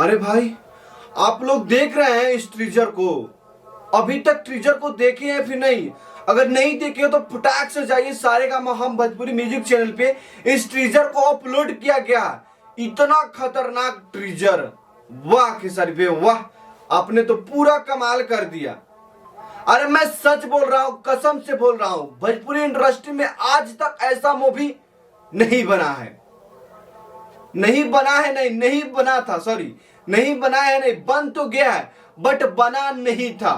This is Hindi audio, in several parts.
अरे भाई, आप लोग देख रहे हैं इस ट्रीजर को? अभी तक ट्रीजर को देखे हैं फिर नहीं? अगर नहीं देखे हो तो फटाक से जाइए सारेगामा हम भोजपुरी म्यूजिक चैनल पे इस ट्रीजर को अपलोड किया गया। इतना खतरनाक ट्रीजर, वाह खेसारी भैया वाह, आपने तो पूरा कमाल कर दिया। अरे मैं सच बोल रहा हूं, कसम से बोल रहा हूं, भोजपुरी इंडस्ट्री में आज तक ऐसा मूवी नहीं बना है। नहीं बना है, नहीं बना था, सॉरी, नहीं बना है, नहीं बन तो गया है बट बना नहीं था।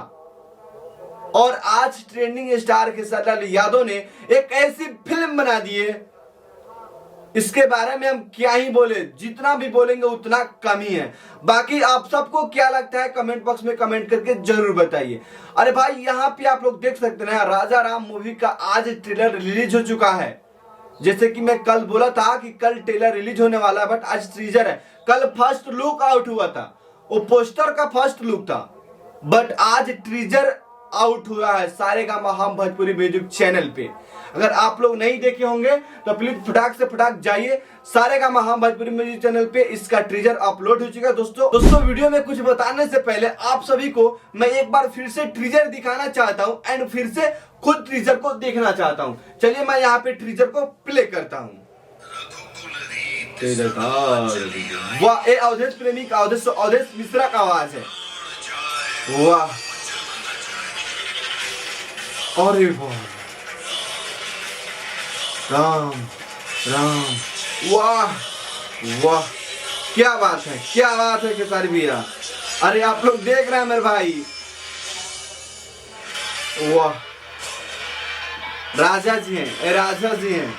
और आज ट्रेंडिंग स्टार खेसारी लाल यादव ने एक ऐसी फिल्म बना दी है, इसके बारे में हम क्या ही बोले, जितना भी बोलेंगे उतना कम ही है। बाकी आप सबको क्या लगता है कमेंट बॉक्स में कमेंट करके जरूर बताइए। अरे भाई, यहाँ पे आप लोग देख सकते हैं राजा राम मूवी का आज ट्रेलर रिलीज हो चुका है। जैसे कि मैं कल बोला था कि कल ट्रेलर रिलीज होने वाला है, बट आज ट्रीजर है। कल फर्स्ट लुक आउट हुआ था, वो पोस्टर का फर्स्ट लुक था, बट आज ट्रीजर आउट हुआ है सारेगामा हम भोजपुरी म्यूजिक चैनल पे। अगर आप लोग नहीं देखे होंगे तो प्लीज फटाक से फटाक जाइए सारेगामा हम भोजपुरी म्यूजिक चैनल पे, इसका ट्रीजर अपलोड हो चुका है। दोस्तों वीडियो में कुछ बताने से पहले आप सभी को मैं एक बार फिर से ट्रीजर दिखाना चाहता हूं एंड फिर से खुद ट्रीजर को देखना चाहता हूं। चलिए मैं यहाँ पे ट्रीजर को प्ले करता हूं। वाह, ये अवधेश प्रेमी का, अवधेश मिश्रा का आवाज है। वाह, अरे वाह, राम राम, वाह वाह, क्या बात है, क्या बात है खेसारी भैया। अरे आप लोग देख रहे हैं मेरे भाई, वाह, राजा जी हैं, राजा जी हैं,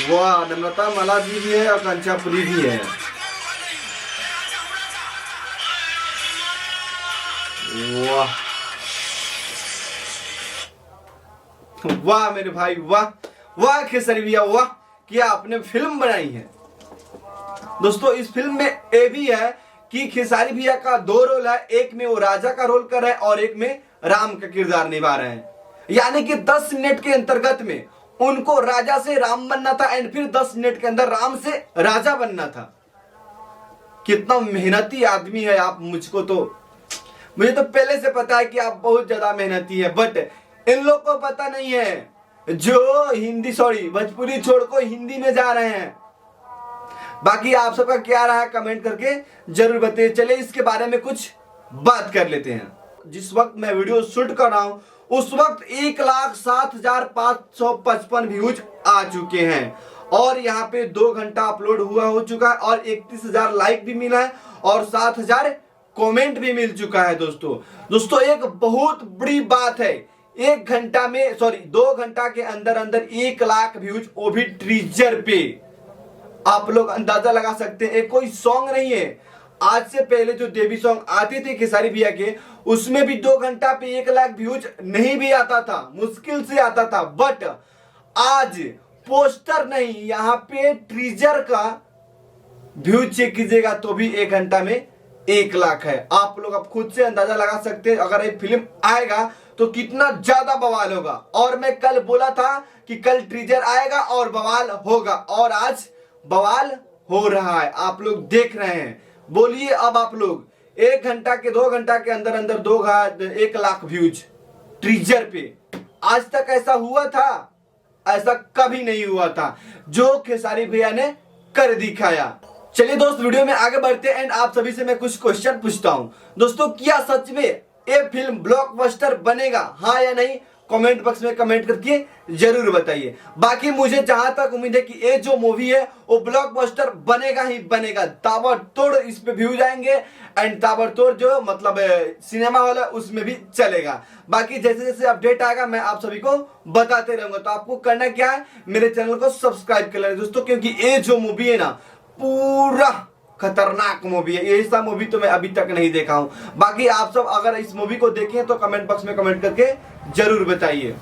वाह, नम्रता मला जी भी है और कंचापुरी भी है। वाह वाह मेरे भाई, वाह वाह खेसारी भैया वाह, क्या आपने फिल्म बनाई है। दोस्तों इस फिल्म में ये भी है कि खेसारी भैया का दो रोल है, एक में वो राजा का रोल कर रहे हैं और एक में राम का किरदार निभा रहे हैं। यानी कि 10 मिनट के अंतर्गत में उनको राजा से राम बनना था एंड फिर 10 मिनट के अंदर राम से राजा बनना था। कितना मेहनती आदमी है आप। मुझे तो पहले से पता है कि आप बहुत ज्यादा मेहनती है, बट इन लोग को पता नहीं है जो भोजपुरी छोड़ को हिंदी में जा रहे हैं। बाकी आप सबका क्या रहा है कमेंट करके जरूर बताइए। चलिए इसके बारे में कुछ बात कर लेते हैं। जिस वक्त मैं वीडियो शूट कर रहा हूं उस वक्त 1,07,555 व्यूज आ चुके हैं और यहाँ पे 2 घंटा अपलोड हो चुका है और 31,000 लाइक भी मिला है और 7,000 कमेंट भी मिल चुका है। दोस्तों एक बहुत बड़ी बात है, 2 घंटा के अंदर 1 लाख व्यूज, वो भी ट्रीजर पे। आप लोग अंदाजा लगा सकते हैं, एक कोई सॉन्ग नहीं है। आज से पहले जो देवी सॉन्ग आते थे खेसारी भैया के, उसमें भी 2 घंटा पे 1 लाख व्यूज नहीं भी आता था, मुश्किल से आता था। बट आज पोस्टर नहीं, यहाँ पे ट्रीजर का व्यूज चेक कीजिएगा तो भी 1 घंटा में 1 लाख है। आप लोग अब खुद से अंदाजा लगा सकते हैं अगर ये फिल्म आएगा तो कितना ज्यादा बवाल होगा। और मैं कल बोला था कि कल ट्रीजर आएगा और बवाल होगा, और आज बवाल हो रहा है। आप लोग देख रहे हैं। बोलिए अब आप लोग, 1 घंटा के 2 घंटा के अंदर 1 लाख व्यूज ट्रीजर पे। आज तक ऐसा हुआ था? ऐसा कभी नहीं हुआ था जो खेसारी भैया ने कर दिखाया। चलिए दोस्त वीडियो में आगे बढ़ते हैं एंड आप सभी से मैं कुछ क्वेश्चन पूछता हूं। दोस्तों क्या सच में ये फिल्म ब्लॉकबस्टर बनेगा, हाँ या नहीं? कमेंट बॉक्स में कमेंट करके जरूर बताइए। बाकी मुझे जहां तक उम्मीद है कि ये जो मूवी है वो ब्लॉकबस्टर बनेगा ही बनेगा। ताबड़तोड़ इस पे व्यूज आएंगे एंड ताबड़तोड़ जो मतलब सिनेमा हॉल है उसमें भी चलेगा। बाकी जैसे जैसे अपडेट आएगा मैं आप सभी को बताते रहूंगा। तो आपको करना क्या है, मेरे चैनल को सब्सक्राइब कर लेना दोस्तों, क्योंकि ये जो मूवी है ना पूरा खतरनाक मूवी है। ऐसा मूवी तो मैं अभी तक नहीं देखा हूं। बाकी आप सब अगर इस मूवी को देखें तो कमेंट बॉक्स में कमेंट करके जरूर बताइए।